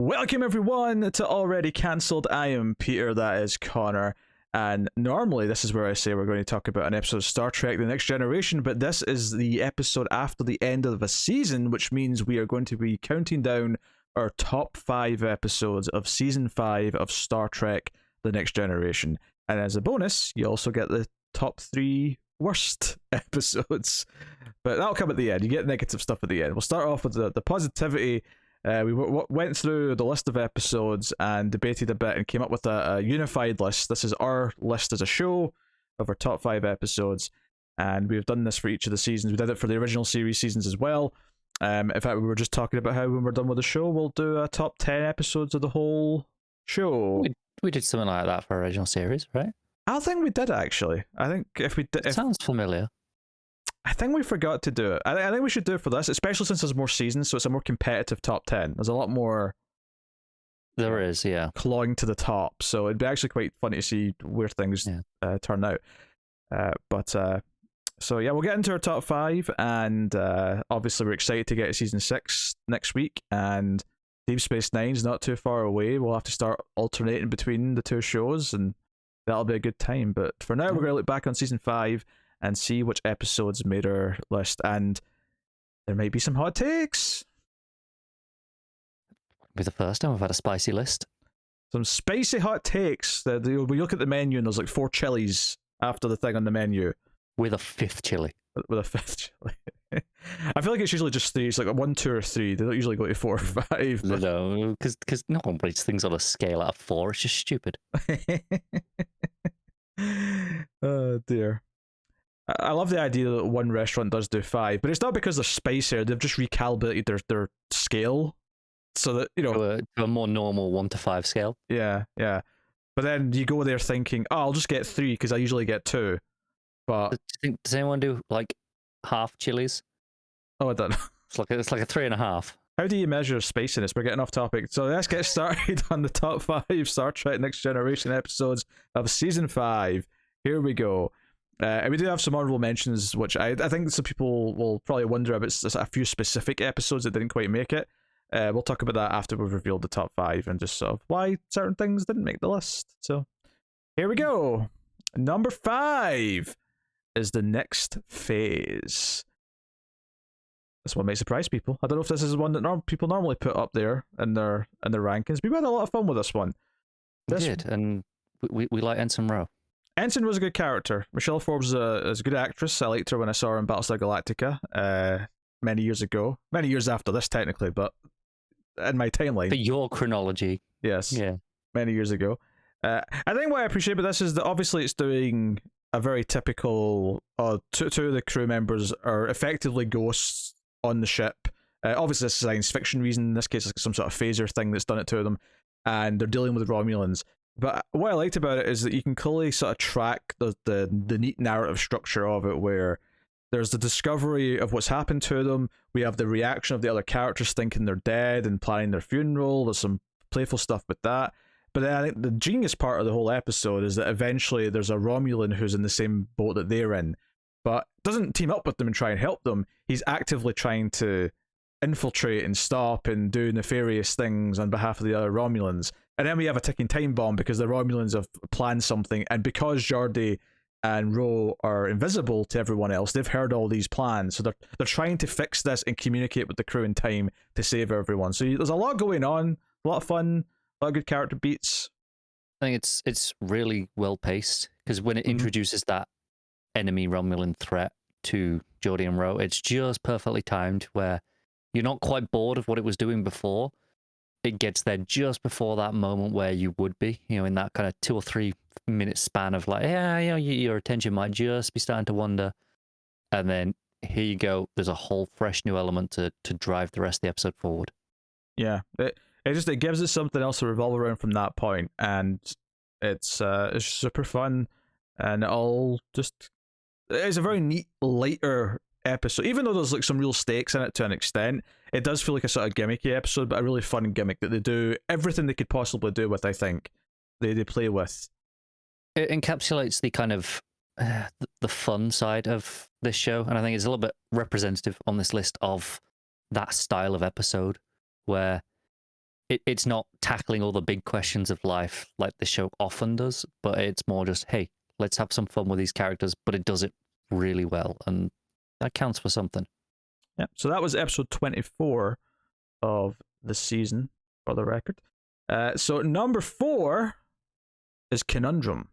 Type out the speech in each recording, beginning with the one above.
Welcome everyone to Already Cancelled. I am Peter, that is Connor, and normally this is where I say we're going to talk about an episode of Star Trek The Next Generation, but this is the episode after the end of a season, which means we are going to be counting down our top 5 episodes of Season 5 of Star Trek The Next Generation. And as a bonus, you also get the top 3 worst episodes, but that'll come at the end. You get negative stuff at the end. We'll start off with the positivity. We went through the list of episodes and debated a bit and came up with a unified list. This is our list as a show of our top 5 episodes, and we've done this for each of the seasons. We did it for the original series seasons as well. In fact, we were just talking about how when we're done with the show, we'll do a top 10 episodes of the whole show. We did something like that for our original series, right? I think we did, actually. I think if we did... Sounds familiar. I think we forgot to do it. I think we should do it for this, especially since there's more seasons, so it's a more competitive top 10. There's a lot more... There is, yeah. Clawing to the top, so it'd be actually quite funny to see where things turn out. So yeah, we'll get into our top 5, and obviously we're excited to get to Season 6 next week, and Deep Space Nine's not too far away. We'll have to start alternating between the two shows, and that'll be a good time. But for now, we're going to look back on Season 5 and see which episodes made our list, and there might be some hot takes. It'll be the first time we've had a spicy list. Some spicy hot takes. We look at the menu and there's like 4 chilies after the thing on the menu. With a 5th chili. With a 5th chili. I feel like it's usually just 3. It's like 1, 2, or 3. They don't usually go to 4 or 5. But... No, because no one rates things on a scale out of 4. It's just stupid. Oh dear. I love the idea that one restaurant does do 5, but it's not because they're spicier. They've just recalibrated their scale so that, you know, to a more normal 1 to 5 scale. Yeah. But then you go there thinking, oh, I'll just get 3 because I usually get 2. But does anyone do like half chilies? Oh, I don't know. It's like a 3.5. How do you measure spiciness? We're getting off topic. So let's get started on the top 5 Star Trek Next Generation episodes of Season 5. Here we go. And we do have some honorable mentions, which I think some people will probably wonder about. A few specific episodes that didn't quite make it. We'll talk about that after we've revealed the top 5 and just sort of why certain things didn't make the list. So here we go. Number 5 is The Next Phase. This one may surprise people. I don't know if this is one that people normally put up there in their rankings. We had a lot of fun with this one. We did, and we like Ensign Rowe. Ensign was a good character. Michelle Forbes is a good actress. I liked her when I saw her in Battlestar Galactica many years ago. Many years after this, technically, but in my timeline. For your chronology. Yes. Yeah. Many years ago. I think what I appreciate about this is that obviously it's doing a very typical... two of the crew members are effectively ghosts on the ship. Obviously, it's a science fiction reason. In this case, it's some sort of phaser thing that's done it to them. And they're dealing with Romulans. But what I liked about it is that you can clearly sort of track the neat narrative structure of it, where there's the discovery of what's happened to them. We have the reaction of the other characters thinking they're dead and planning their funeral. There's some playful stuff with that. But then I think the genius part of the whole episode is that eventually there's a Romulan who's in the same boat that they're in, but doesn't team up with them and try and help them. He's actively trying to infiltrate and stop and do nefarious things on behalf of the other Romulans. And then we have a ticking time bomb because the Romulans have planned something, and because Geordi and Ro are invisible to everyone else, they've heard all these plans. So they're trying to fix this and communicate with the crew in time to save everyone. So there's a lot going on, a lot of fun, a lot of good character beats. I think it's really well paced, because when it introduces that enemy Romulan threat to Geordi and Ro, it's just perfectly timed where you're not quite bored of what it was doing before. It gets there just before that moment where you would be, in that kind of 2 or 3 minute span of like, your attention might just be starting to wander. And then here you go. There's a whole fresh new element to drive the rest of the episode forward. Yeah. It gives it something else to revolve around from that point, and it's super fun, and it's a very neat, lighter episode. Even though there's like some real stakes in it to an extent, it does feel like a sort of gimmicky episode, but a really fun gimmick that they do everything they could possibly do with. I think they play with. It encapsulates the kind of the fun side of this show, and I think it's a little bit representative on this list of that style of episode where it's not tackling all the big questions of life like the show often does, but it's more just, hey, let's have some fun with these characters, but it does it really well, and that counts for something. Yeah, so that was episode 24 of the season, for the record. So number 4 is Conundrum.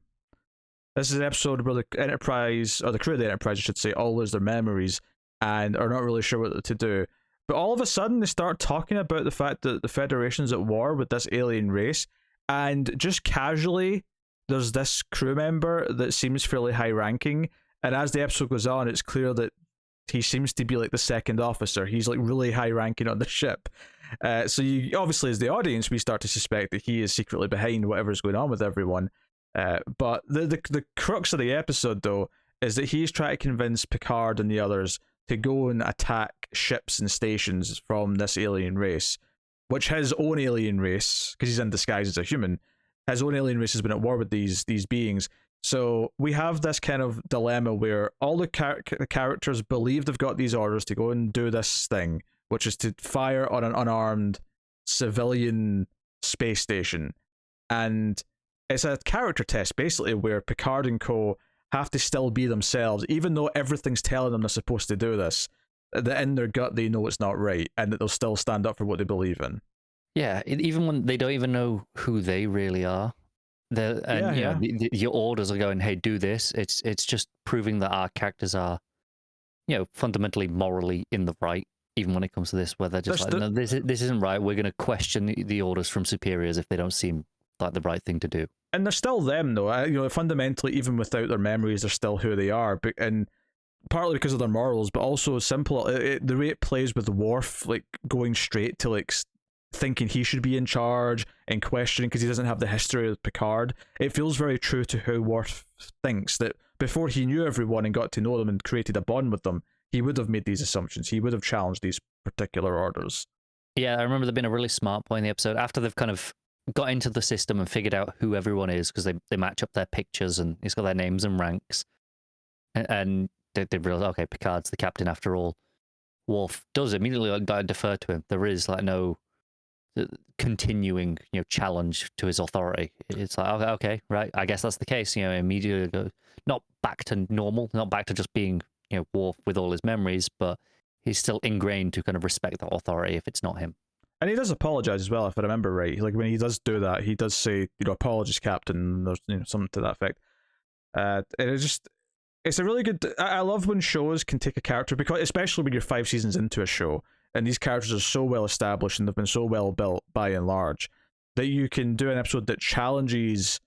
This is an episode where the Enterprise, or the crew of the Enterprise, I should say, all lose their memories and are not really sure what to do. But all of a sudden, they start talking about the fact that the Federation's at war with this alien race, and just casually, there's this crew member that seems fairly high-ranking, and as the episode goes on, it's clear that he seems to be like the second officer. He's like really high-ranking on the ship. So you, obviously, as the audience, we start to suspect that he is secretly behind whatever's going on with everyone. But the crux of the episode, though, is that he's trying to convince Picard and the others to go and attack ships and stations from this alien race, which his own alien race, because he's in disguise as a human, his own alien race has been at war with these beings. So we have this kind of dilemma where all the characters believe they've got these orders to go and do this thing, which is to fire on an unarmed civilian space station. And it's a character test, basically, where Picard and co have to still be themselves, even though everything's telling them they're supposed to do this. That in their gut, they know it's not right, and that they'll still stand up for what they believe in. Yeah, even when they don't even know who they really are. Your orders are going, hey, do this. It's just proving that our characters are, fundamentally morally in the right, even when it comes to this, where they're just no, this isn't right. We're going to question the orders from superiors if they don't seem like the right thing to do. And they're still them, though. Fundamentally, even without their memories, they're still who they are. And partly because of their morals, but also simple. The way it plays with Worf, like going straight to like thinking he should be in charge and questioning because he doesn't have the history of Picard. It feels very true to how Worf thinks, that before he knew everyone and got to know them and created a bond with them, he would have made these assumptions. He would have challenged these particular orders. Yeah, I remember there being a really smart point in the episode after they've kind of got into the system and figured out who everyone is, because they match up their pictures and it's got their names and ranks. And they realize, okay, Picard's the captain after all. Worf does immediately defer to him. There is like no continuing challenge to his authority. It's like, okay, right, I guess that's the case. Immediately go, not back to normal, not back to just being Worf with all his memories, but he's still ingrained to kind of respect that authority if it's not him. And he does apologize as well, if I remember right. Like when he does do that, he does say, apologies, Captain. There's something to that effect. And it's a really good. I love when shows can take a character, because especially when you're 5 seasons into a show and these characters are so well established and they've been so well built by and large, that you can do an episode that challenges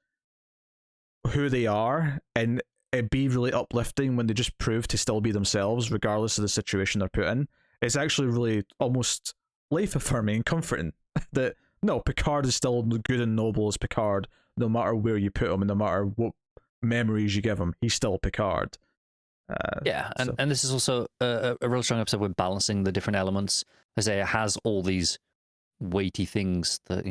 who they are and it be really uplifting when they just prove to still be themselves regardless of the situation they're put in. It's actually really almost life affirming and comforting that no, Picard is still good and noble as Picard, no matter where you put him and no matter what memories you give him, he's still Picard. And this is also a real strong episode with balancing the different elements. As it has all these weighty things that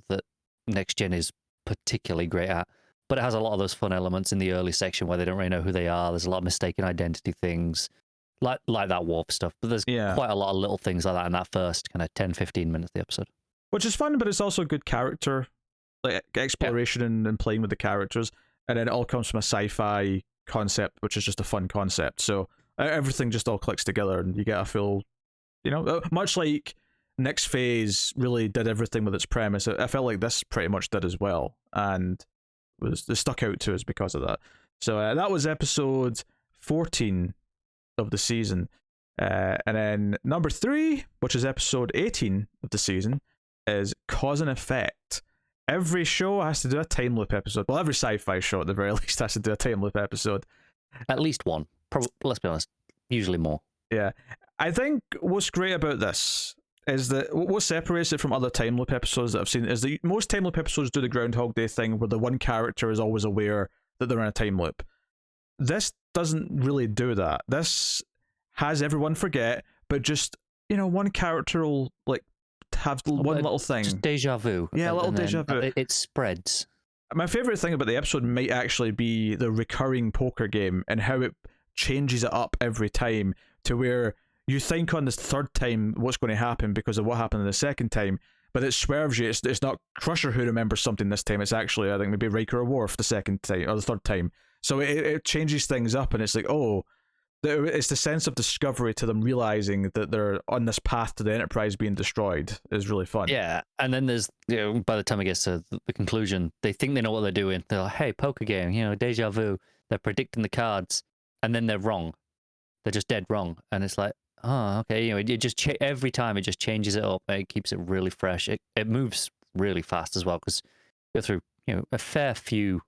that Next Gen is particularly great at, but it has a lot of those fun elements in the early section where they don't really know who they are. There's a lot of mistaken identity things. Like that warp stuff, but there's quite a lot of little things like that in that first kind of 10-15 minutes of the episode, which is fun, but it's also good character like exploration and playing with the characters, and then it all comes from a sci-fi concept, which is just a fun concept, so everything just all clicks together and you get a full, much like Next Phase really did everything with its premise. I felt like this pretty much did as well, and was stuck out to us because of that. So that was episode 14 of the season. And then number 3, which is episode 18 of the season, is Cause and Effect. Every show has to do a time loop episode. Well, every sci-fi show at the very least has to do a time loop episode. At least one. Probably, let's be honest, usually more. Yeah. I think what's great about this is that what separates it from other time loop episodes that I've seen is that most time loop episodes do the Groundhog Day thing where the one character is always aware that they're in a time loop. This doesn't really do that. This has everyone forget, but just, one character will like have one little thing. Just deja vu. Yeah, a little deja vu. It spreads. My favourite thing about the episode might actually be the recurring poker game and how it changes it up every time to where you think on the third time what's going to happen because of what happened in the second time, but it swerves you. It's not Crusher who remembers something this time. It's actually, I think, maybe Riker or Worf the second time or the third time. So it changes things up, and it's like, oh, it's the sense of discovery to them realizing that they're on this path to the Enterprise being destroyed is really fun. Yeah, and then there's, by the time it gets to the conclusion, they think they know what they're doing. They're like, hey, poker game, deja vu. They're predicting the cards, and then they're wrong. They're just dead wrong, and it's like, oh, okay. It just every time it just changes it up. It keeps it really fresh. It moves really fast as well because you go through a fair few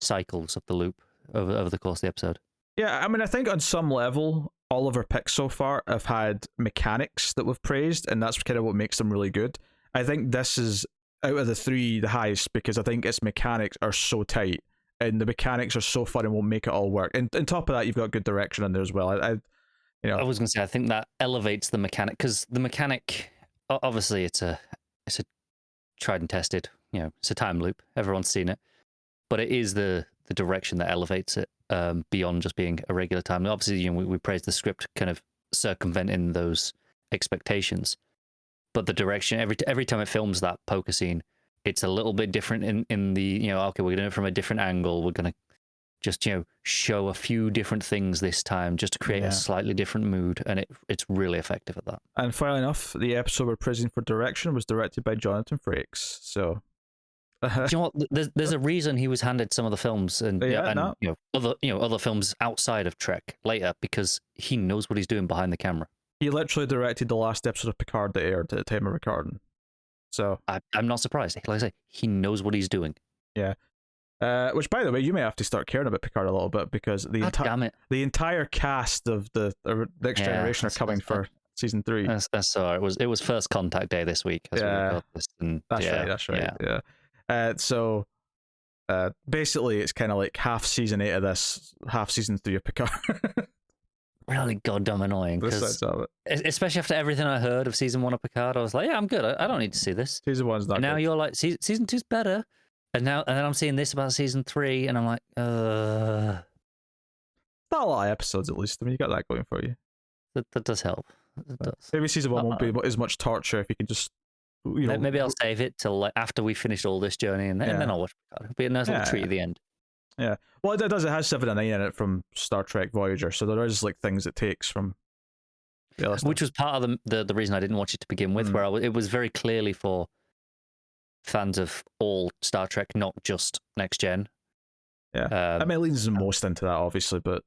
cycles of the loop over the course of the episode. Yeah, I mean, I think on some level, all of our picks so far have had mechanics that we've praised, and that's kind of what makes them really good. I think this is, out of the three, the highest, because I think its mechanics are so tight, and the mechanics are so fun and will make it all work. And on top of that, you've got good direction in there as well. I was going to say, I think that elevates the mechanic, because the mechanic, obviously, it's a tried and tested, it's a time loop. Everyone's seen it, but it is the direction that elevates it. Beyond just being a regular time. Obviously, we praise the script kind of circumventing those expectations, but the direction every time it films that poker scene, it's a little bit different in the okay, we're doing it from a different angle. We're gonna just show a few different things this time just to create a slightly different mood, and it's really effective at that. And funnily enough, the episode we're praising for direction was directed by Jonathan Frakes. So. Do you know what? There's a reason he was handed some of the films and other films outside of Trek later, because he knows what he's doing behind the camera. He literally directed the last episode of Picard that aired at the time of recording. So I'm not surprised. Like I say, he knows what he's doing. Yeah. Which, by the way, you may have to start caring about Picard a little bit, because the entire cast of the Next Generation are coming for season 3. So it was First Contact Day this week. As we record this, and that's right. Yeah. So basically, it's kind of like half season 8 of this, half season 3 of Picard. Really goddamn annoying. Especially after everything I heard of season 1 of Picard, I was like, yeah, I'm good. I don't need to see this. Season 1's not. And now good. You're like, season 2's better. And then I'm seeing this about season 3, and I'm like, Not a lot of episodes, at least. I mean, you got that going for you. That does help. It does. Maybe season 1 won't be as much torture if you can just. Maybe I'll save it till after we finish all this journey, and then I'll watch Picard. It'll be a nice little treat at the end. Yeah. Well, it does. It has 7 and 9 in it from Star Trek Voyager, so there is like things it takes from the other stuff. Which was part of the reason I didn't watch it to begin with, where it was very clearly for fans of all Star Trek, not just Next Gen. Yeah. I mean, it leans most into that, obviously, but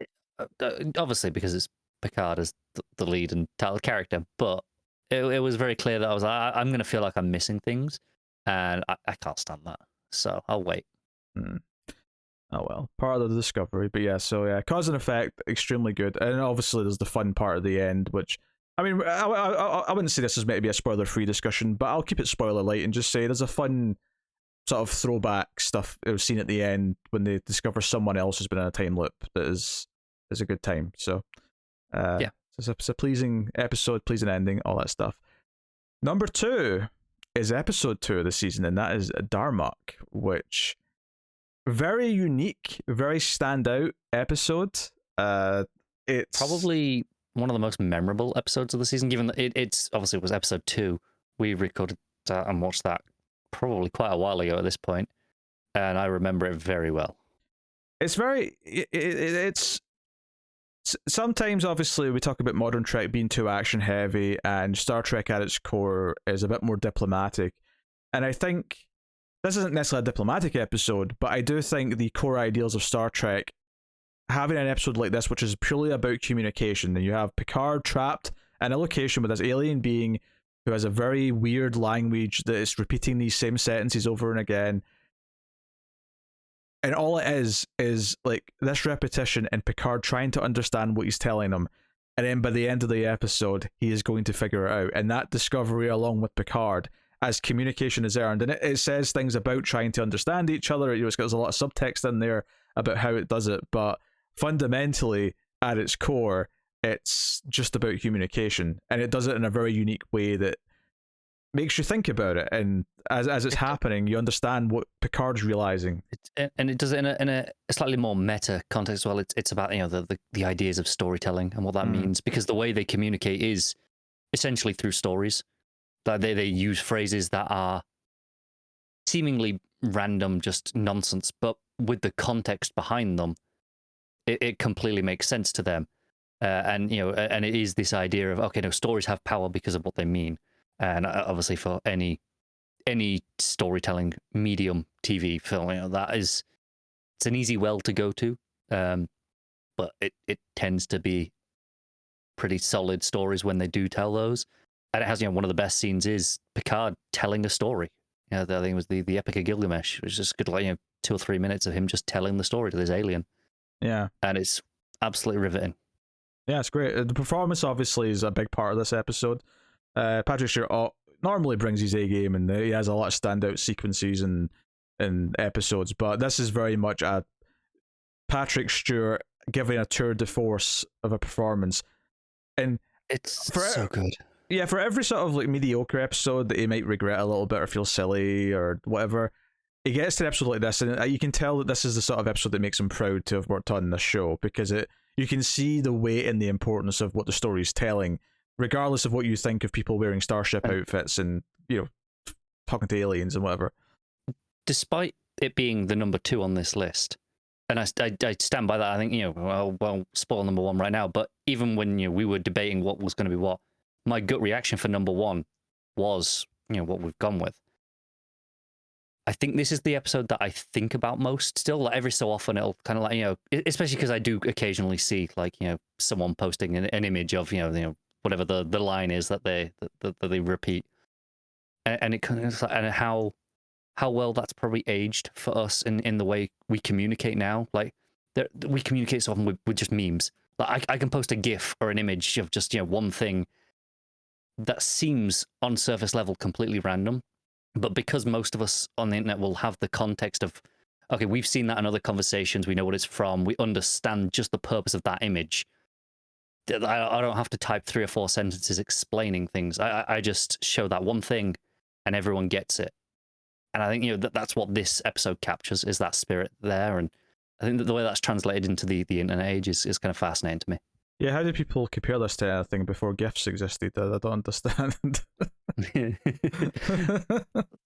obviously because it's Picard as the lead and title character, but it was very clear that I was like, I'm going to feel like I'm missing things, and I can't stand that. So I'll wait. Oh well, part of the discovery. But yeah, so yeah, cause and effect, extremely good. And obviously there's the fun part at the end, which, I mean, I wouldn't say this is meant to be a spoiler-free discussion, but I'll keep it spoiler light and just say there's a fun sort of throwback stuff it was seen at the end when they discover someone else has been in a time loop that is a good time. So yeah. It's a pleasing episode, pleasing ending, all that stuff. Number 2 is episode 2 of the season, and that is Dharmak, which very unique, very standout episode. It's probably one of the most memorable episodes of the season, given that it's obviously it was episode 2. We recorded and watched that probably quite a while ago at this point, and I remember it very well. It's very it's sometimes, obviously, we talk about modern Trek being too action heavy, and Star Trek at its core is a bit more diplomatic. And I think this isn't necessarily a diplomatic episode, but I do think the core ideals of Star Trek, having an episode like this, which is purely about communication, and you have Picard trapped in a location with this alien being who has a very weird language that is repeating these same sentences over and again. And all it is like this repetition and Picard trying to understand what he's telling him. And then by the end of the episode, he is going to figure it out. And that discovery, along with Picard, as communication is earned, and it says things about trying to understand each other. There's a lot of subtext in there about how it does it. But fundamentally, at its core, it's just about communication. And it does it in a very unique way that makes you think about it, and as it's happening, you understand what Picard's realizing. And it does it in a slightly more meta context as well. It's about the ideas of storytelling and what that means, because the way they communicate is essentially through stories. Like they use phrases that are seemingly random, just nonsense, but with the context behind them, it completely makes sense to them. And and it is this idea of, okay, no, stories have power because of what they mean, and obviously for any storytelling medium, TV, film, it's an easy well to go to, but it tends to be pretty solid stories when they do tell those. And it has, one of the best scenes is Picard telling a story. I think it was the Epic of Gilgamesh, which is just good, 2 or 3 minutes of him just telling the story to this alien. Yeah, and it's absolutely riveting. Yeah, it's great. The performance obviously is a big part of this episode. Patrick Stewart normally brings his A game, and he has a lot of standout sequences and episodes. But this is very much a Patrick Stewart giving a tour de force of a performance, and it's so good. Yeah, for every sort of mediocre episode that he might regret a little bit or feel silly or whatever, he gets to an episode like this, and you can tell that this is the sort of episode that makes him proud to have worked on this show, because you can see the weight and the importance of what the story is telling, regardless of what you think of people wearing starship outfits and talking to aliens and whatever. Despite it being the number 2 on this list, and I stand by that. I think well, spoil number 1 right now. But even when we were debating what was going to be what, my gut reaction for number 1 was what we've gone with. I think this is the episode that I think about most still. Like every so often, it'll kind of especially because I do occasionally see someone posting an image of whatever the line is that they repeat, and it kind of and how well that's probably aged for us in the way we communicate now. We communicate so often with just memes. Like I can post a GIF or an image of just one thing that seems on surface level completely random. But because most of us on the internet will have the context of, okay, we've seen that in other conversations, we know what it's from, we understand just the purpose of that image. I don't have to type 3 or 4 sentences explaining things. I just show that one thing and everyone gets it. And I think that's what this episode captures, is that spirit there. And I think that the way that's translated into the internet age is kind of fascinating to me. Yeah, how do people compare this to anything before GIFs existed? I don't understand.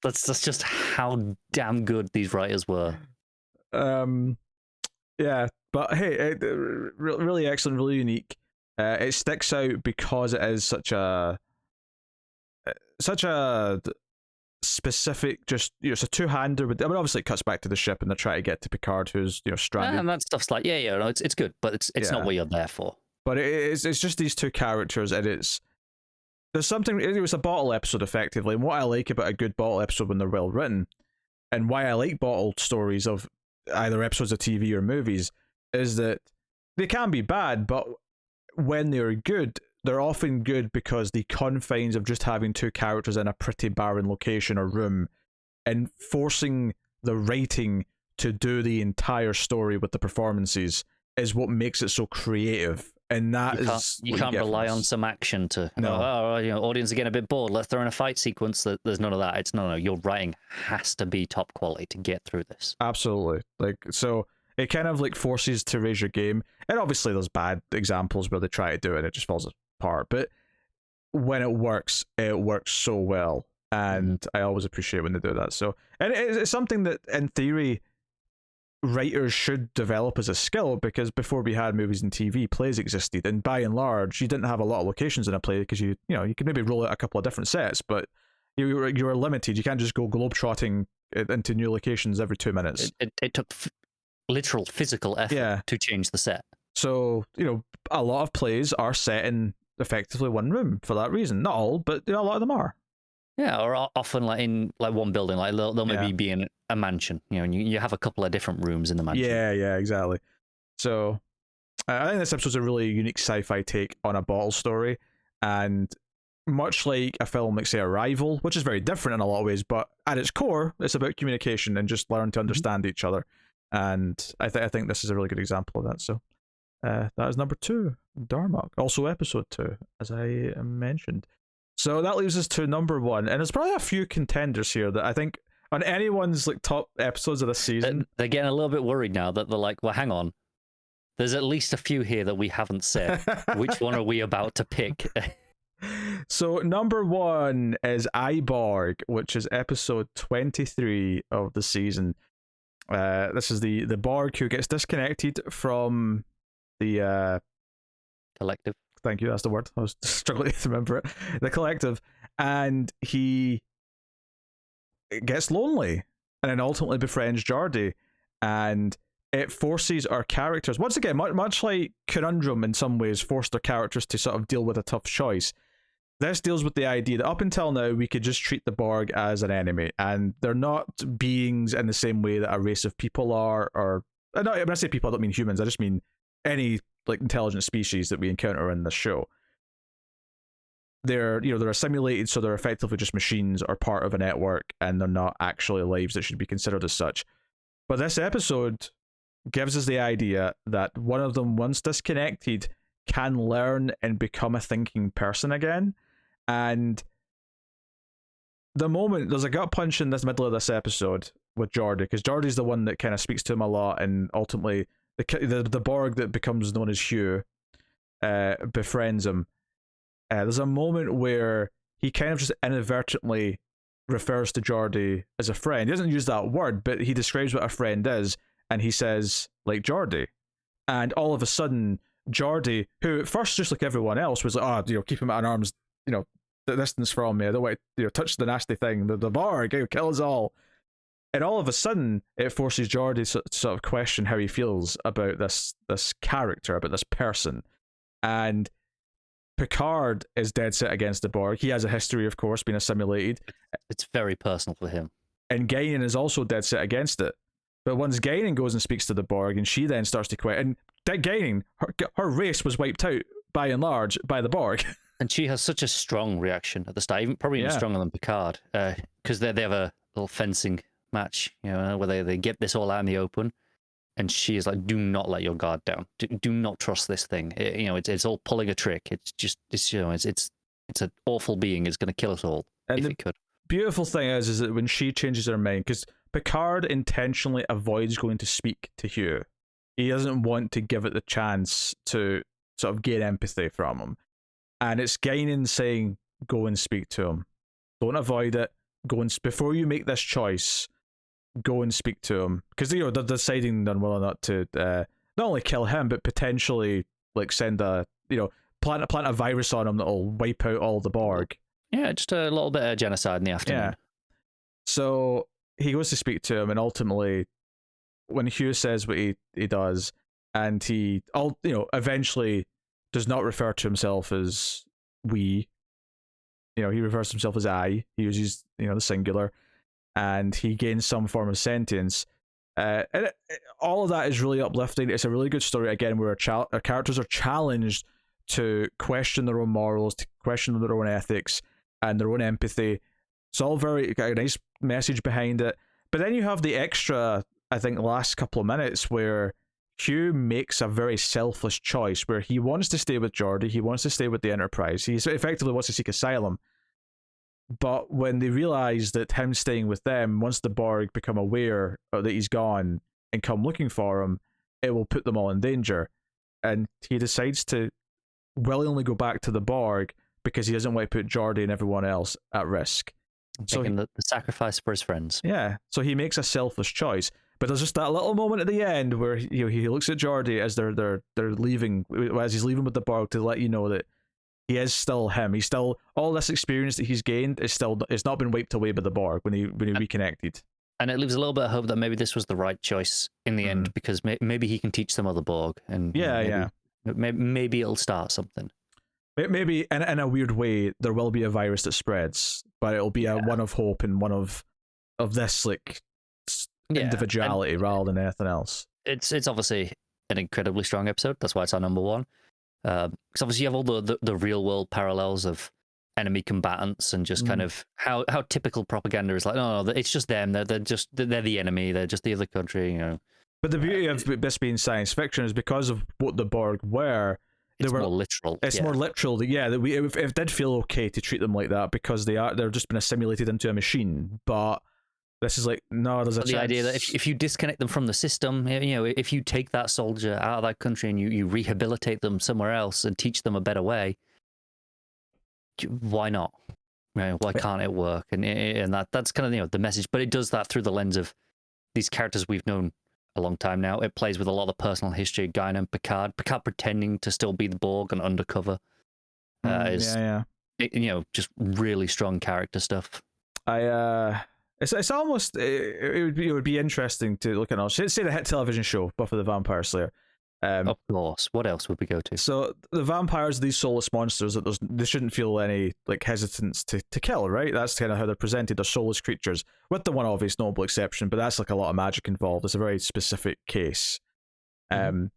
That's just how damn good these writers were. Yeah, but hey, really excellent, really unique. It sticks out because it is such a specific, just it's a two-hander. But obviously it cuts back to the ship and they try to get to Picard, who's stranded. And that stuff's it's good, but it's not what you're there for. But it's just these two characters, and there's something. It was a bottle episode effectively, and what I like about a good bottle episode when they're well written, and why I like bottled stories of either episodes of TV or movies, is that they can be bad, but when they're good, they're often good because the confines of just having two characters in a pretty barren location or room and forcing the writing to do the entire story with the performances is what makes it so creative. And you can't rely on some action to audience are getting a bit bored, let's throw in a fight sequence. There's none of that. It's no, your writing has to be top quality to get through this. Absolutely. So it kind of forces to raise your game, and obviously there's bad examples where they try to do it and it just falls apart, but when it works so well, and I always appreciate when they do that. So, and it's something that in theory writers should develop as a skill, because before we had movies and TV, plays existed, and by and large you didn't have a lot of locations in a play because you could maybe roll out a couple of different sets, but you were limited. You can't just go globetrotting into new locations every 2 minutes. It took literal physical effort to change the set. So a lot of plays are set in effectively one room for that reason. Not all, but a lot of them are. Yeah, or often in one building, they'll maybe be in a mansion, and you have a couple of different rooms in the mansion. Yeah, exactly. So I think this episode's a really unique sci-fi take on a bottle story, and much like a film like, say, Arrival, which is very different in a lot of ways, but at its core, it's about communication and just learn to understand each other. And I think this is a really good example of that. So that is number 2, Dharmak, also episode 2, as I mentioned. So that leaves us to number 1, and there's probably a few contenders here that I think on anyone's top episodes of the season. They're getting a little bit worried now that they're like, well, hang on, there's at least a few here that we haven't said. Which one are we about to pick? So number 1 is Iborg, which is episode 23 of the season. This is the Borg who gets disconnected from the Collective. Thank you, that's the word. I was struggling to remember it. The collective, and he gets lonely, and then ultimately befriends Geordi, and it forces our characters, once again, much like Conundrum in some ways, forced their characters to sort of deal with a tough choice. This deals with the idea that up until now, we could just treat the Borg as an enemy, and they're not beings in the same way that a race of people are, or when I say people, I don't mean humans, I just mean any like intelligent species that we encounter in this show. They're assimilated, so they're effectively just machines or part of a network, and they're not actually lives that should be considered as such. But this episode gives us the idea that one of them, once disconnected, can learn and become a thinking person again. And the moment there's a gut punch in this middle of this episode with Geordi, because Geordi's the one that kind of speaks to him a lot, and ultimately the Borg that becomes known as Hugh befriends him. There's a moment where he kind of just inadvertently refers to Geordi as a friend. He doesn't use that word, but he describes what a friend is, and he says, like Geordi. And all of a sudden, Geordi, who at first, just like everyone else, was like, keep him at an arm's, distance from me. I don't want to, touch the nasty thing. The Borg, he'll kill us all. And all of a sudden, it forces Geordi to sort of question how he feels about this character, about this person. And Picard is dead set against the Borg. He has a history, of course, being assimilated. It's very personal for him. And Guinan is also dead set against it. But once Guinan goes and speaks to the Borg, and she then starts to question, and Guinan, her race was wiped out, by and large, by the Borg. And she has such a strong reaction at the start, probably even stronger than Picard, because they have a little fencing match, where they get this all out in the open, and she is like, "Do not let your guard down. Do not trust this thing. It's all pulling a trick. It's an awful being. It's going to kill us all if it could." Beautiful thing is that when she changes her mind, because Picard intentionally avoids going to speak to Hugh, he doesn't want to give it the chance to sort of gain empathy from him. And it's Guinan saying, go and speak to him. Don't avoid it. Before you make this choice, go and speak to him. Because they're deciding on whether or not to not only kill him, but potentially like send plant a virus on him that'll wipe out all the Borg. Yeah, just a little bit of genocide in the afternoon. Yeah. So he goes to speak to him, and ultimately, when Hugh says what he does, and he eventually does not refer to himself as we. He refers to himself as I. He uses the singular, and he gains some form of sentience. And all of that is really uplifting. It's a really good story again, where our characters are challenged to question their own morals, to question their own ethics and their own empathy. It's all got a nice message behind it. But then you have the extra, I think, last couple of minutes where Hugh makes a very selfless choice, where he wants to stay with Geordi, he wants to stay with the Enterprise, he effectively wants to seek asylum. But when they realise that him staying with them, once the Borg become aware that he's gone and come looking for him, it will put them all in danger. And he decides to willingly go back to the Borg because he doesn't want to put Geordi and everyone else at risk. Making the sacrifice for his friends. Yeah, so he makes a selfless choice. But there's just that little moment at the end where he looks at Geordi as they're leaving, as he's leaving with the Borg, to let you know that he is still him. He's still, all this experience that he's gained it's not been wiped away by the Borg when he reconnected. And it leaves a little bit of hope that maybe this was the right choice in the end, because maybe he can teach them other Borg, and maybe it'll start something. Maybe in a weird way there will be a virus that spreads, but it'll be a one of hope and one of this like individuality rather than anything else. It's obviously an incredibly strong episode. That's why it's our number one. Because obviously you have all the real world parallels of enemy combatants and just kind of how typical propaganda is like, no, it's just them. They're the enemy. They're just the other country. But the beauty of this being science fiction is because of what the Borg were. It's more literal. It's more literal. That it did feel okay to treat them like that because they're just been assimilated into a machine. But this is like, no, there's a chance. The idea that if you disconnect them from the system, if you take that soldier out of that country and you rehabilitate them somewhere else and teach them a better way, why not? Right? Why can't it work? And that's kind of the message. But it does that through the lens of these characters we've known a long time now. It plays with a lot of personal history of Guinan and Picard. Picard pretending to still be the Borg and undercover is just really strong character stuff. It's almost it would be interesting to look at. Say the hit television show Buffy the Vampire Slayer. Of course. What else would we go to? So the vampires are these soulless monsters that they shouldn't feel any like hesitance to kill, right? That's kind of how they're presented. They're soulless creatures, with the one obvious notable exception, but that's like a lot of magic involved. It's a very specific case. It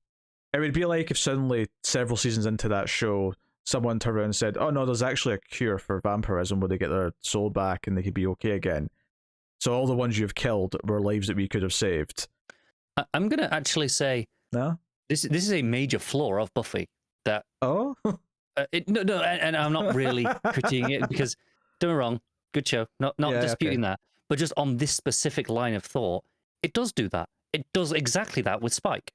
would be like if suddenly several seasons into that show, someone turned around and said, "Oh no, there's actually a cure for vampirism where they get their soul back and they could be okay again." So all the ones you've killed were lives that we could have saved. I'm gonna actually say no. This is a major flaw of Buffy. That no, and I'm not really critiquing it because don't get me wrong, good show, not disputing that, but just on this specific line of thought, it does do that. It does exactly that with Spike.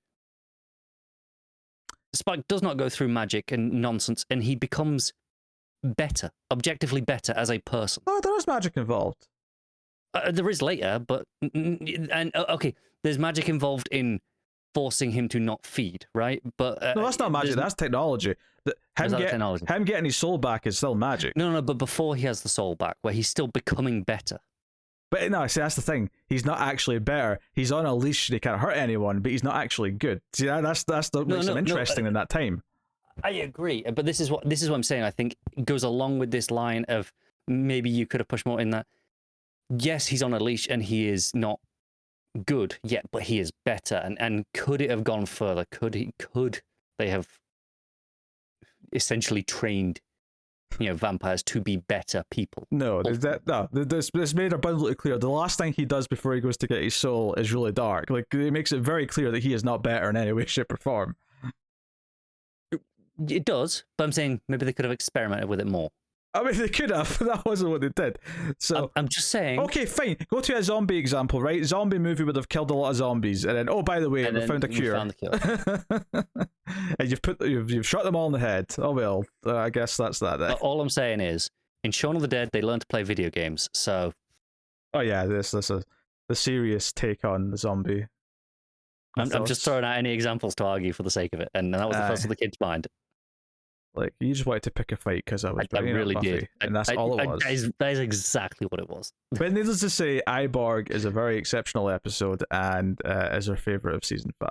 Spike does not go through magic and nonsense, and he becomes better, objectively better as a person. Oh, there is magic involved. There is later, but okay, there's magic involved in forcing him to not feed, right? But no, that's not magic. That's technology. Him getting his soul back is still magic. No, but before he has the soul back, where he's still becoming better. But no, see, that's the thing. He's not actually better. He's on a leash. He can't hurt anyone, but he's not actually good. See, that's what makes him interesting in that time. I agree, but this is what I'm saying. I think it goes along with this line of maybe you could have pushed more in that. Yes, he's on a leash and he is not good yet, but he is better. And could it have gone further? Could they have essentially trained vampires to be better people? No, this made abundantly clear. The last thing he does before he goes to get his soul is really dark. Like, it makes it very clear that he is not better in any way, shape, or form. It does, but I'm saying maybe they could have experimented with it more. I mean, they could have, but that wasn't what they did. So I'm just saying. Okay, fine. Go to a zombie example, right? Zombie movie would have killed a lot of zombies, and then, oh, by the way, we found a cure. Found the cure. And you've shot them all in the head. Oh well, I guess that's that. But all I'm saying is, in Shaun of the Dead, they learned to play video games. So. Oh yeah, this is the serious take on the zombie. I'm just throwing out any examples to argue for the sake of it, and that was the first of the kid's mind. Like, you just wanted to pick a fight because I really Buffy, did, and that's all it was. That is exactly what it was. But needless to say, Iborg is a very exceptional episode and is our favorite of season 5.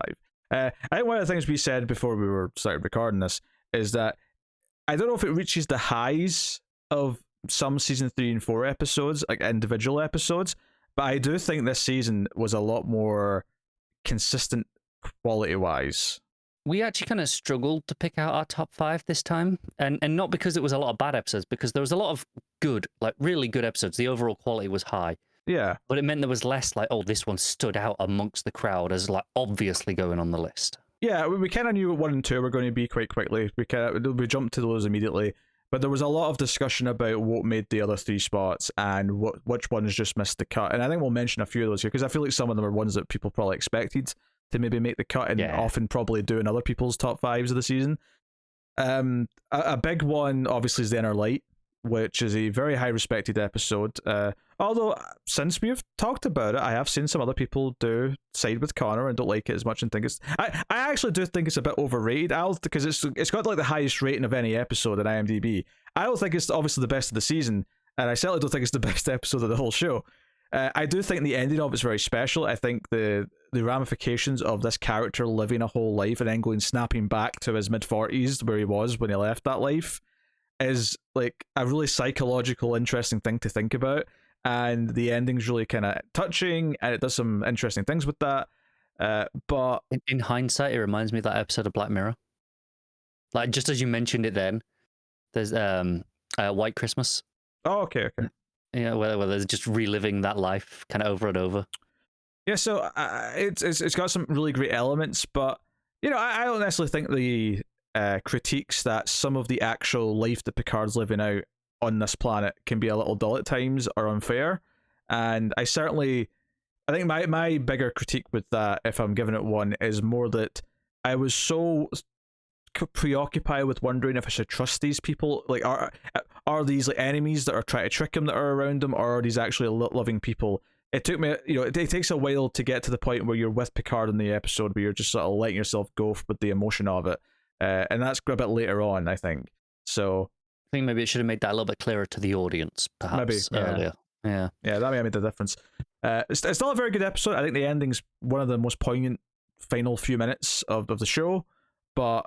I think one of the things we said before we were started recording this is that I don't know if it reaches the highs of some season 3 and 4 episodes, like individual episodes, but I do think this season was a lot more consistent quality-wise. We actually kind of struggled to pick out our top 5 this time, and not because it was a lot of bad episodes, because there was a lot of good, like really good episodes. The overall quality was high. Yeah. But it meant there was less like, oh, this one stood out amongst the crowd as like obviously going on the list. Yeah, we kind of knew what 1 and 2 were going to be quite quickly. We jumped to those immediately. But there was a lot of discussion about what made the other 3 spots and which ones just missed the cut. And I think we'll mention a few of those here, because I feel like some of them are ones that people probably expected to maybe make the cut and often probably do in other people's top 5s of the season. A big one, obviously, is The Inner Light, which is a very high respected episode. Although, since we've talked about it, I have seen some other people do side with Connor and don't like it as much and think it's... I actually do think it's a bit overrated, because it's got like the highest rating of any episode in IMDb. I don't think it's obviously the best of the season, and I certainly don't think it's the best episode of the whole show. I do think the ending of it's very special. I think the ramifications of this character living a whole life and then snapping back to his mid-40s where he was when he left that life is like a really psychological, interesting thing to think about. And the ending's really kind of touching, and it does some interesting things with that. But in hindsight, it reminds me of that episode of Black Mirror. Like, just as you mentioned it then, there's White Christmas. Oh, okay. Yeah, where they're just reliving that life kind of over and over. Yeah, so it's got some really great elements, but I don't necessarily think the critiques that some of the actual life that Picard's living out on this planet can be a little dull at times or unfair. And I think my bigger critique with that, if I'm giving it one, is more that I was so preoccupied with wondering if I should trust these people. Like, are these like enemies that are trying to trick him that are around him, or are these actually loving people? It took me, it takes a while to get to the point where you're with Picard in the episode, where you're just sort of letting yourself go with the emotion of it, and that's a bit later on, I think. So I think maybe it should have made that a little bit clearer to the audience, perhaps earlier. Yeah, that may have made the difference. It's still a very good episode. I think the ending's one of the most poignant final few minutes of the show, but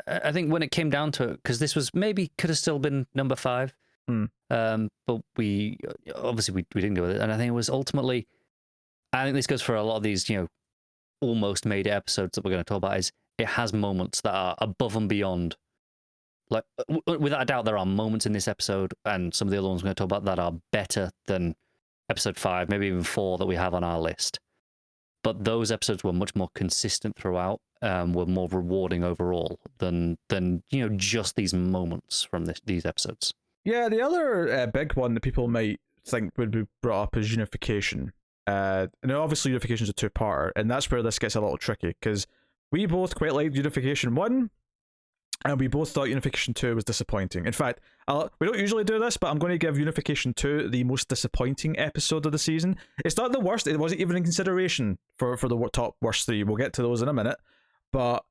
I think when it came down to it, because this was maybe could have still been number 5, but we obviously we didn't go with it, and I think it was ultimately. I think this goes for a lot of these, almost made episodes that we're going to talk about. Is it has moments that are above and beyond. Like, without a doubt, there are moments in this episode and some of the other ones we're going to talk about that are better than episode 5, maybe even 4 that we have on our list. But those episodes were much more consistent throughout, were more rewarding overall than just these moments from these episodes. Yeah, the other big one that people might think would be brought up is Unification. And obviously Unification is a 2-parter, and that's where this gets a little tricky, because we both quite liked Unification 1, and we both thought Unification 2 was disappointing. In fact, we don't usually do this, but I'm going to give Unification 2 the most disappointing episode of the season. It's not the worst. It wasn't even in consideration for the top worst 3. We'll get to those in a minute. But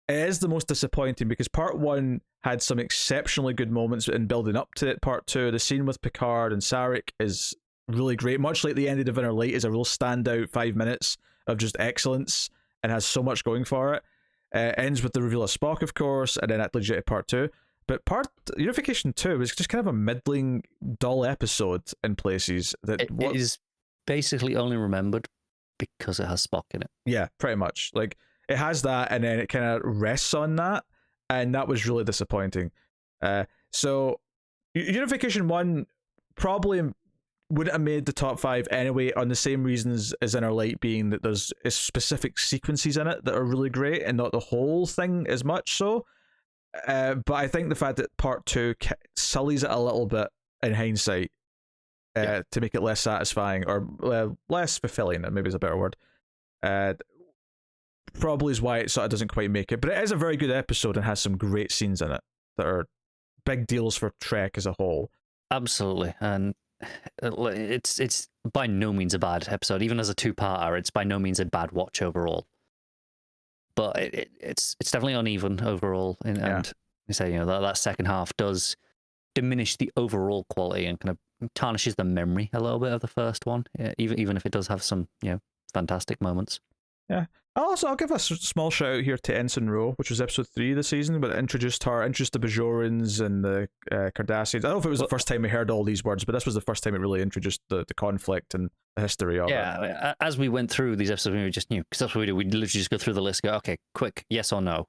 it is the most disappointing because part 1 had some exceptionally good moments in building up to it. Part 2, the scene with Picard and Sarek is really great. Much like the end of Diviner Light is a real standout 5 minutes of just excellence and has so much going for it. Ends with the reveal of Spock, of course, and then that leads you to part 2. But Unification 2 was just kind of a middling, dull episode in places. It is basically only remembered because it has Spock in it. Yeah, pretty much. Like, it has that, and then it kind of rests on that, and that was really disappointing. So, Unification 1 probably wouldn't have made the top 5 anyway, on the same reasons as Inner Light, being that there's specific sequences in it that are really great and not the whole thing as much so. But I think the fact that part 2 sullies it a little bit in hindsight to make it less satisfying or less fulfilling, maybe is a better word, probably is why it sort of doesn't quite make it. But it is a very good episode and has some great scenes in it that are big deals for Trek as a whole. Absolutely. And it's by no means a bad episode. Even as a 2-parter, it's by no means a bad watch overall. But it's definitely uneven overall, and you say that second half does diminish the overall quality and kind of tarnishes the memory a little bit of the first one, even if it does have some fantastic moments. Yeah. I'll give a small shout out here to Ensign Ro, which was episode 3 of the season, but it introduced the Bajorans and the Cardassians. I don't know if it was the first time we heard all these words, but this was the first time it really introduced the conflict and the history of it. Yeah, as we went through these episodes, we just knew, because that's what we do. We literally just go through the list, go, okay, quick, yes or no.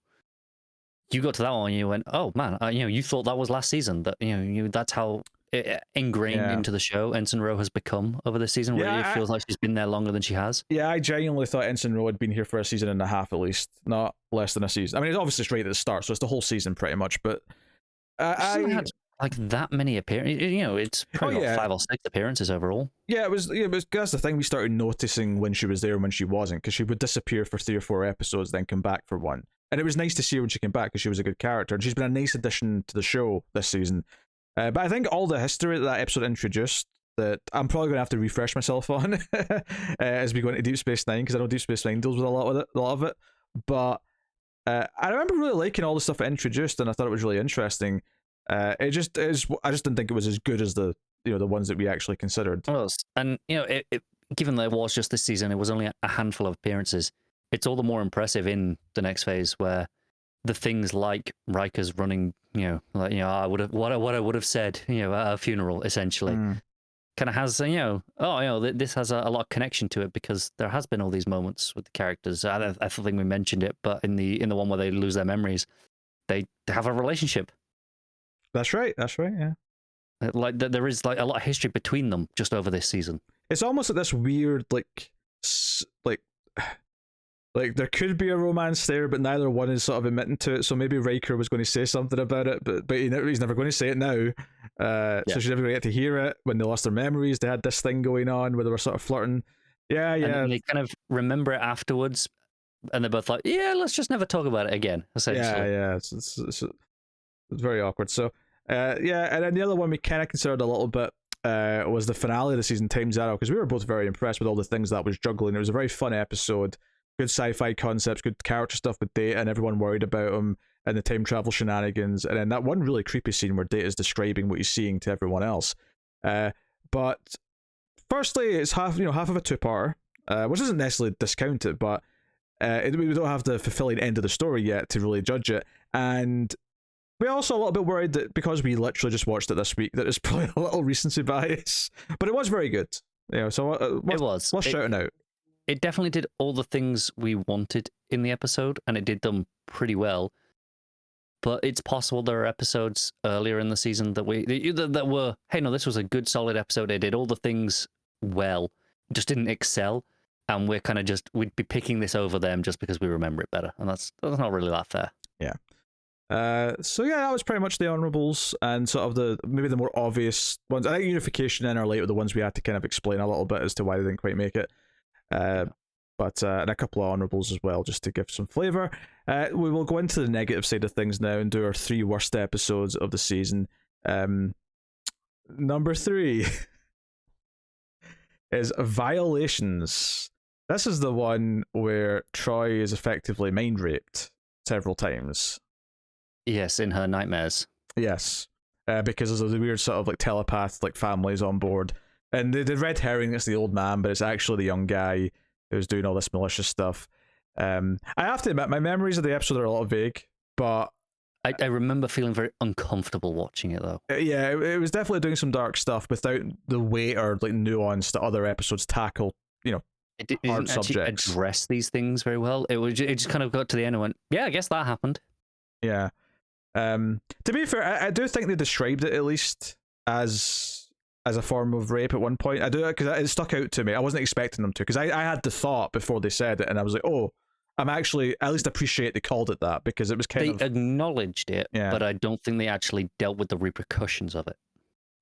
You got to that one and you went, oh man, you thought that was last season. That that's how ingrained into the show Ensign Ro has become over this season, where it feels like she's been there longer than she has. Yeah, I genuinely thought Ensign Ro had been here for a season and a half at least, not less than a season. I mean, it's obviously straight at the start, so it's the whole season pretty much, but I had like that many appearances. It's probably 5 or 6 appearances overall. Yeah, it was. That's the thing. We started noticing when she was there and when she wasn't, because she would disappear for 3 or 4 episodes, then come back for one. And it was nice to see her when she came back because she was a good character, and she's been a nice addition to the show this season. But I think all the history that episode introduced, that I'm probably going to have to refresh myself on as we go into Deep Space Nine, because I know Deep Space Nine deals with a lot of it. But I remember really liking all the stuff it introduced, and I thought it was really interesting. I just didn't think it was as good as the ones that we actually considered. Well, and given that it was just this season, it was only a handful of appearances. It's all the more impressive in the next phase, where the things like Riker's running, I would have what I would have said, at a funeral, essentially, kind of has, this has a lot of connection to it, because there has been all these moments with the characters. I think we mentioned it, but in the one where they lose their memories, they have a relationship. That's right. Yeah. Like there is like a lot of history between them just over this season. It's almost like this weird like there could be a romance there, but neither one is sort of admitting to it. So maybe Riker was going to say something about it, but he's never going to say it now. So she's never going to get to hear it. When they lost their memories, they had this thing going on where they were sort of flirting. Yeah. And they kind of remember it afterwards, And they're both like, yeah, let's just never talk about it again, essentially. Yeah. It's very awkward. So, yeah, and then the other one we kind of considered a little bit was the finale of the season, Time Zero, because we were both very impressed with all the things that was juggling. It was a very fun episode, good sci-fi concepts, good character stuff with Data, and everyone worried about him, and the time travel shenanigans, and then that one really creepy scene where Data's describing what he's seeing to everyone else. But firstly, it's half of a two-parter, which doesn't necessarily discount it, but we don't have the fulfilling end of the story yet to really judge it, and we're also a little bit worried that because we literally just watched it this week, that there's probably a little recency bias. But it was very good. So it was. Worth shouting out. It definitely did all the things we wanted in the episode, and it did them pretty well. But it's possible there are episodes earlier in the season that were, hey, no, this was a good, solid episode. It did all the things well, just didn't excel. And we're kind of we'd be picking this over them just because we remember it better. And that's not really that fair. Yeah. So yeah, that was pretty much the honorables and sort of maybe the more obvious ones. I think Unification and Our Light were the ones we had to kind of explain a little bit as to why they didn't quite make it. But and a couple of honorables as well, just to give some flavor. We will go into the negative side of things now and do our 3 worst episodes of the season. Number 3 is Violations. This is the one where Troy is effectively mind raped several times. Yes, in her nightmares. Yes, because there's a weird sort of like telepath like families on board, and the red herring is the old man, but it's actually the young guy who's doing all this malicious stuff. I have to admit, my memories of the episode are a little vague, but I remember feeling very uncomfortable watching it though. Yeah, it was definitely doing some dark stuff without the weight or like nuance that other episodes tackle. It didn't hard actually subjects. address these things very well. It just kind of got to the end and went, yeah, I guess that happened. Yeah. To be fair, I do think they described it at least as a form of rape at one point. I do, because it stuck out to me. I wasn't expecting them to, because I had the thought before they said it, and I was like, oh, I'm actually at least appreciate they called it that, because it was kind of... They acknowledged it, Yeah. but I don't think they actually dealt with the repercussions of it.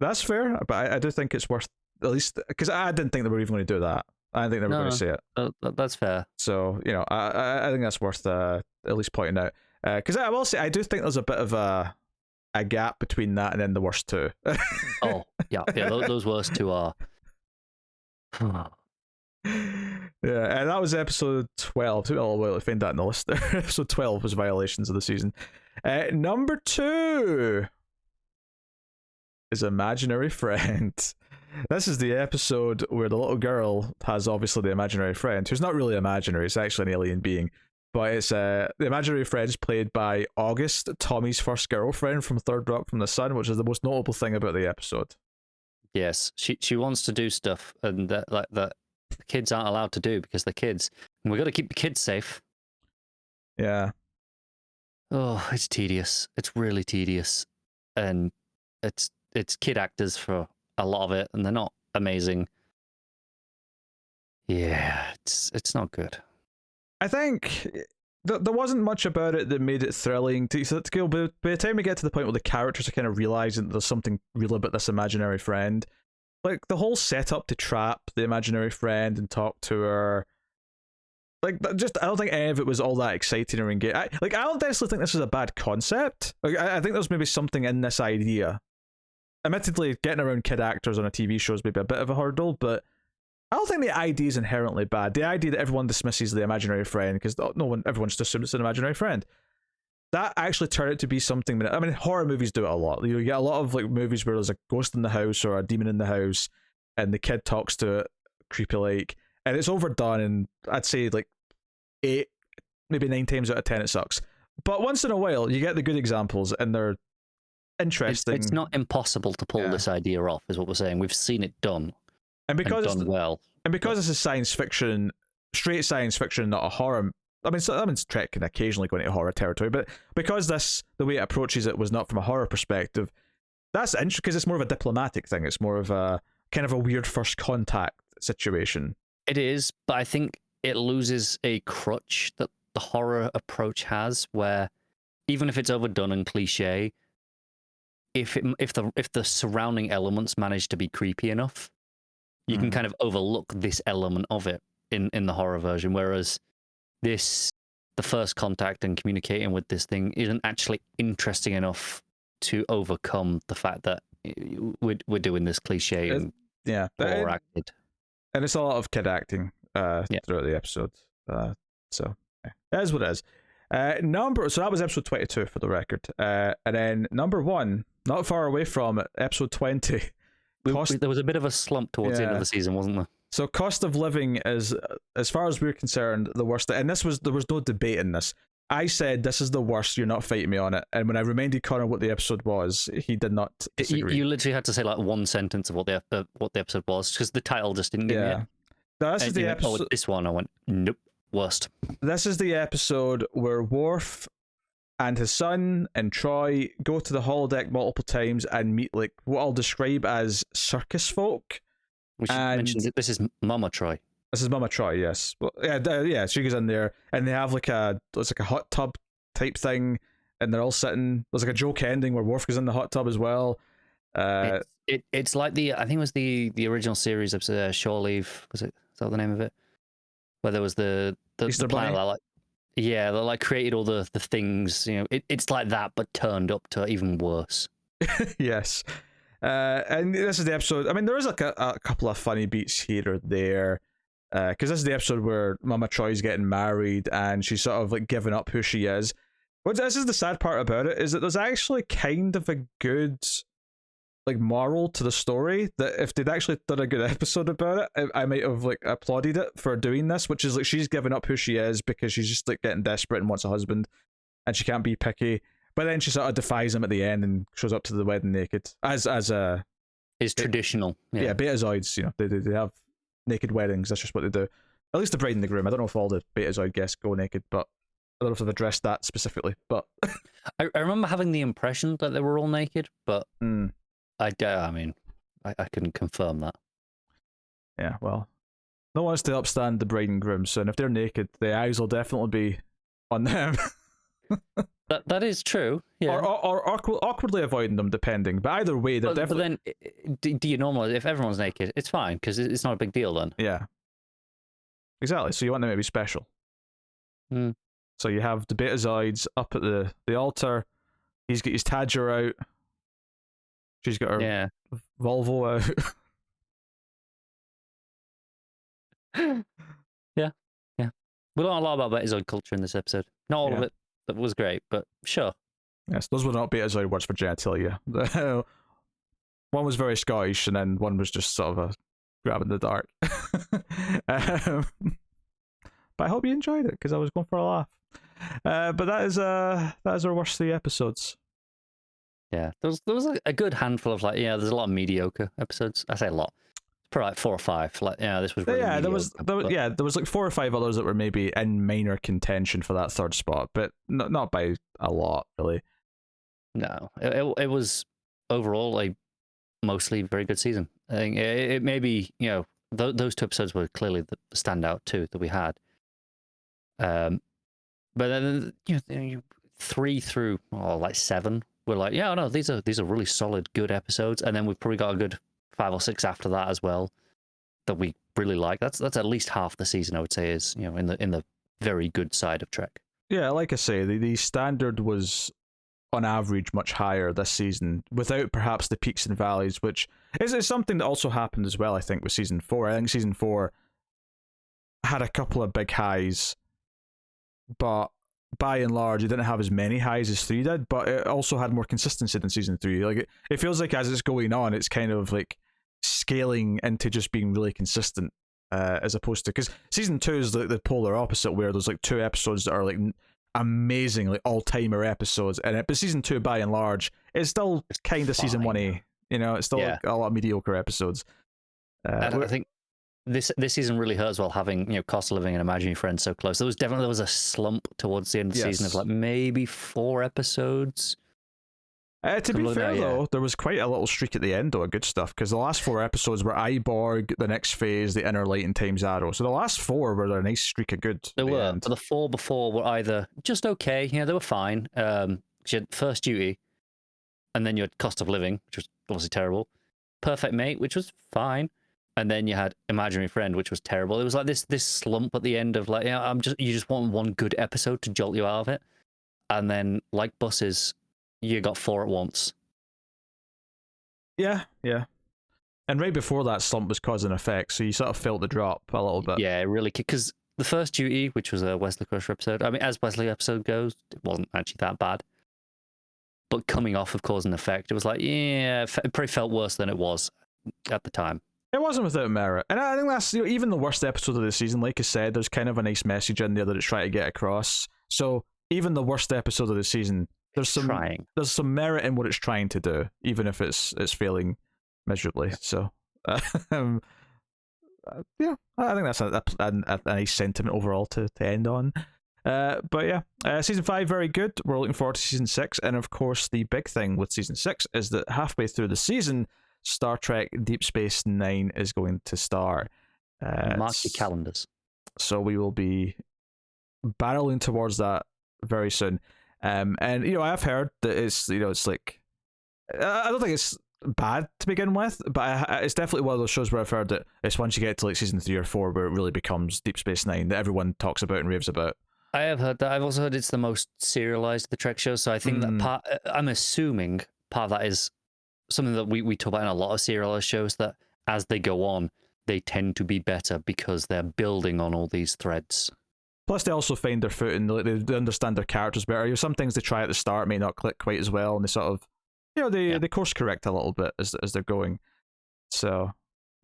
That's fair, but I do think it's worth, at least, because I didn't think they were even going to do that. I didn't think they were going to say it. That's fair. So, I think that's worth at least pointing out. Because I will say, I do think there's a bit of a gap between that and then the worst 2. Oh, yeah. Those worst 2 are... Yeah, and that was episode 12. Took me a little while to find that in the list there. Episode 12 was Violations of the season. Number 2 is Imaginary Friend. This is the episode where the little girl has obviously the imaginary friend, who's not really imaginary, it's actually an alien being. But it's the imaginary friend is played by August, Tommy's first girlfriend from Third Rock from the Sun, which is the most notable thing about the episode. Yes, she wants to do stuff, and that the kids aren't allowed to do because they're kids. And we've got to keep the kids safe. Yeah. Oh, it's tedious. It's really tedious. And it's kid actors for a lot of it, and they're not amazing. Yeah, it's not good. I think there wasn't much about it that made it thrilling to go, but by the time we get to the point where the characters are kind of realizing that there's something real about this imaginary friend, like the whole setup to trap the imaginary friend and talk to her, like, just I don't think any of it was all that exciting or engaging. I don't necessarily think this is a bad concept. Like, I think there's maybe something in this idea. Admittedly, getting around kid actors on a TV show is maybe a bit of a hurdle, but I don't think the idea is inherently bad. The idea that everyone dismisses the imaginary friend because everyone just assumes it's an imaginary friend, that actually turned out to be something. I mean, horror movies do it a lot. You get a lot of like movies where there's a ghost in the house or a demon in the house, and the kid talks to it creepy like, and it's overdone. And I'd say like 8, maybe 9 times out of 10 it sucks. But once in a while, you get the good examples, and they're interesting. It's not impossible to pull this idea off, is what we're saying. We've seen it done. And because done well. And because this is science fiction, straight science fiction, not a horror. I mean, Trek can occasionally go into horror territory, but because the way it approaches it was not from a horror perspective, that's interesting because it's more of a diplomatic thing. It's more of a kind of a weird first contact situation. It is, but I think it loses a crutch that the horror approach has, where even if it's overdone and cliche, if the surrounding elements manage to be creepy enough, you can kind of overlook this element of it in the horror version. Whereas the first contact and communicating with this thing isn't actually interesting enough to overcome the fact that we're doing this cliche and overacted. And it's a lot of kid acting throughout the episode. So it is what it is. So that was episode 22 for the record. And then number 1, not far away from it, episode 20. There was a bit of a slump towards the end of the season, wasn't there? So cost of living is, as far as we're concerned, the worst. And there was no debate in this. I said this is the worst. You're not fighting me on it. And when I reminded Connor what the episode was, he did not disagree. You literally had to say like one sentence of what the episode was because the title just didn't give me it. No, this is the episode. This one, I went nope, worst. This is the episode where Worf and his son and Troy go to the holodeck multiple times and meet like what I'll describe as circus folk. We should mention that this is Mama Troy. This is Mama Troy, yes. Well, yeah. She goes in there, and they have like a hot tub type thing, and they're all sitting. There's like a joke ending where Worf goes in the hot tub as well. It's like I think it was the original series episode, Shore Leave. Is that the name of it? Where there was the Easter planet Bunny? they like created all the things. You know, it's like that, but turned up to even worse. Yes. And this is the episode. I mean, there is like a couple of funny beats here or there, because this is the episode where Mama Troy's getting married and she's sort of like giving up who she is. But this is the sad part about it, is that there's actually kind of a good like moral to the story, that if they'd actually done a good episode about it, I might have like applauded it for doing this, which is like she's giving up who she is because she's just like getting desperate and wants a husband and she can't be picky. But then she sort of defies him at the end and shows up to the wedding naked, as is traditional. Yeah, Betazoids, you know, they have naked weddings. That's just what they do. At least the bride and the groom. I don't know if all the Betazoid guests go naked, but I don't know if they've addressed that specifically. But I remember having the impression that they were all naked, but I couldn't confirm that. Yeah, well, no one wants to upstand the bride and groom, so if they're naked, the eyes will definitely be on them. That is true, yeah. Or awkwardly avoiding them, depending. But either way, they're definitely. But then, do you normally, if everyone's naked, it's fine because it's not a big deal then. Yeah. Exactly. So you want them to be special. So you have the Betazoids up at the altar. He's got his Tadger out. She's got her Volvo out. Yeah. We learned a lot about Betazoid culture in this episode. Not all of it. That was great, but sure. Yes, those were not Betazoid words for genitalia. One was very Scottish, and then one was just sort of a grab in the dark. But I hope you enjoyed it because I was going for a laugh. But that is our worst 3 episodes. Yeah, there was a good handful of there's a lot of mediocre episodes. I say a lot. Probably like 4 or 5. This was really mediocre, there was like 4 or 5 others that were maybe in minor contention for that 3rd spot, but not by a lot, really. No, it was overall a mostly very good season. I think it maybe those 2 episodes were clearly the standout too that we had. But then 3 through 7 were like, these are really solid, good episodes, and then we've probably got a good 5 or 6 after that as well that we really like. That's at least half the season, I would say, is in the very good side of Trek. Yeah, like I say, the standard was on average much higher this season, without perhaps the peaks and valleys, which is something that also happened as well, I think, with season 4. I think season 4 had a couple of big highs, but by and large, it didn't have as many highs as 3 did, but it also had more consistency than season 3. Like it feels like as it's going on, it's kind of like scaling into just being really consistent, as opposed to, because season 2 is the polar opposite, where there's like 2 episodes that are like amazing, like all-timer episodes, but season 2 by and large is still kind of season 1A. It's still like a lot of mediocre episodes. I think this season really hurts while having cost of living and imaginary friends so close. There was a slump towards the end of the season of like maybe 4 episodes. To be fair, though, there was quite a little streak at the end, though, of good stuff, because the last 4 episodes were Iborg, The Next Phase, The Inner Light, and Time's Arrow. So the last 4 were a nice streak of good. They were, but the 4 before were either just okay, they were fine. You had First Duty, and then you had Cost of Living, which was obviously terrible. Perfect Mate, which was fine. and then you had Imaginary Friend, which was terrible. It was like this slump at the end of like, you just want one good episode to jolt you out of it, and then like buses, you got 4 at once. Yeah. And right before that slump was cause and effect, so you sort of felt the drop a little bit. Yeah, really, because the first Duty, which was a Wesley Crusher episode, I mean, as Wesley episode goes, it wasn't actually that bad. But coming off of cause and effect, it was like, yeah, it probably felt worse than it was at the time. It wasn't without merit. And I think that's, even the worst episode of the season, like I said, there's kind of a nice message in there that it's trying to get across. So even the worst episode of the season, there's some merit in what it's trying to do, even if it's failing miserably. So yeah, I think that's a nice sentiment overall to end on. But yeah, season 5 very good. We're looking forward to season 6, and of course the big thing with season 6 is that halfway through the season, Star Trek Deep Space Nine is going to start. Mark your calendars. So we will be barreling towards that very soon. And I've heard that it's like, I don't think it's bad to begin with, but it's definitely one of those shows where I've heard that it's once you get to like season 3 or 4 where it really becomes Deep Space Nine that everyone talks about and raves about. I have heard that. I've also heard it's the most serialized of the Trek shows, so I think that I'm assuming part of that is something that we talk about in a lot of serialized shows, that as they go on, they tend to be better because they're building on all these threads. Plus, they also find their foot and they understand their characters better. Some things they try at the start may not click quite as well, and they sort of, they course correct a little bit as they're going. So,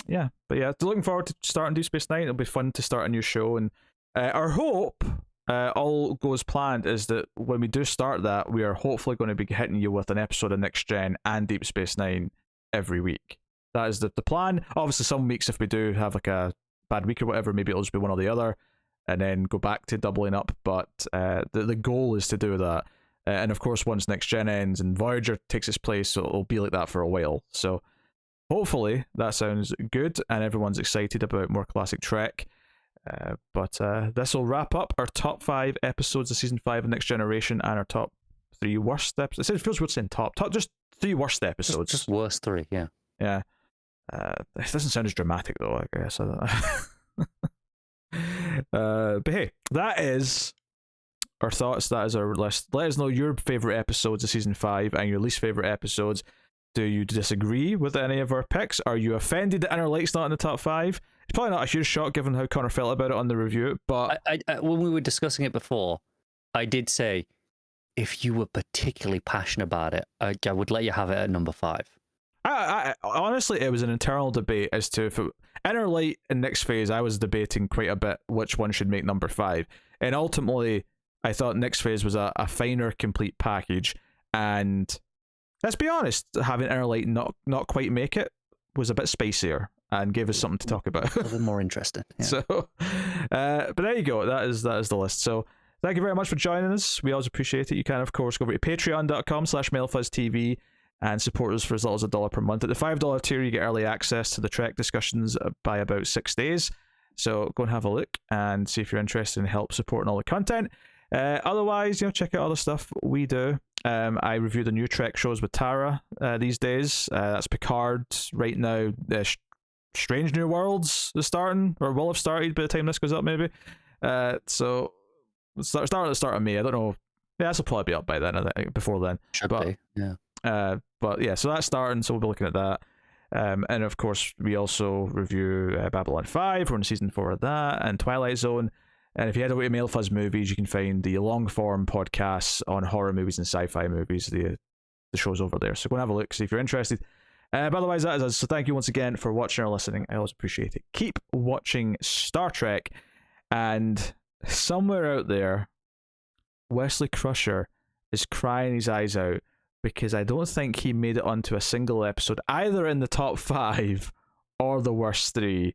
yeah. But yeah, looking forward to starting Deep Space Nine. It'll be fun to start a new show, and our hope, all goes planned, is that when we do start that, we are hopefully going to be hitting you with an episode of Next Gen and Deep Space Nine every week. That is the plan. Obviously, some weeks, if we do have like a bad week or whatever, maybe it'll just be one or the other, and then go back to doubling up. But the goal is to do that. And of course, once Next Gen ends and Voyager takes its place, so it'll be like that for a while. So hopefully that sounds good and everyone's excited about more classic Trek. But this will wrap up our top 5 episodes of season 5 of Next Generation and our top 3 worst episodes. It feels weird saying top, just 3 worst episodes. Just worst 3, yeah. Yeah. It doesn't sound as dramatic though, I guess. But hey, that is our thoughts. That is our list. Let us know your favourite episodes of season 5 and your least favourite episodes. Do you disagree with any of our picks? Are you offended that Inner Light's not in the top 5? It's probably not a huge shock given how Connor felt about it on the review, but I when we were discussing it before, I did say if you were particularly passionate about it, I would let you have it at number 5. I honestly, it was an internal debate as to if Inner Light and Next Phase. I was debating quite a bit which one should make number 5, and ultimately I thought Next Phase was a finer, complete package. And let's be honest, having Inner Light not quite make it was a bit spicier and gave us something to talk about. A little more interesting. Yeah. So, but there you go. That is the list. So thank you very much for joining us. We always appreciate it. You can, of course, go over to patreon.com/MailFuzzTV and support us for as little as $1 per month. At the $5 tier, you get early access to the Trek discussions by about 6 days. So go and have a look and see if you're interested in help supporting all the content. Otherwise, check out other stuff we do. I review the new Trek shows with Tara these days. That's Picard right now. Strange New Worlds is starting, or will have started by the time this goes up, maybe. So start at the start of May. I don't know. Yeah, this will probably be up by then. I think before then. Should be. Yeah. But yeah, so that's starting. So we'll be looking at that. And of course, we also review Babylon 5. We're in season 4 of that, and Twilight Zone. And if you head over to Mail Fuzz Movies, you can find the long form podcasts on horror movies and sci-fi movies. The show's over there. So go and have a look, see if you're interested. But otherwise, that is us. So thank you once again for watching or listening. I always appreciate it. Keep watching Star Trek. And somewhere out there, Wesley Crusher is crying his eyes out because I don't think he made it onto a single episode, either in the top 5 or the worst 3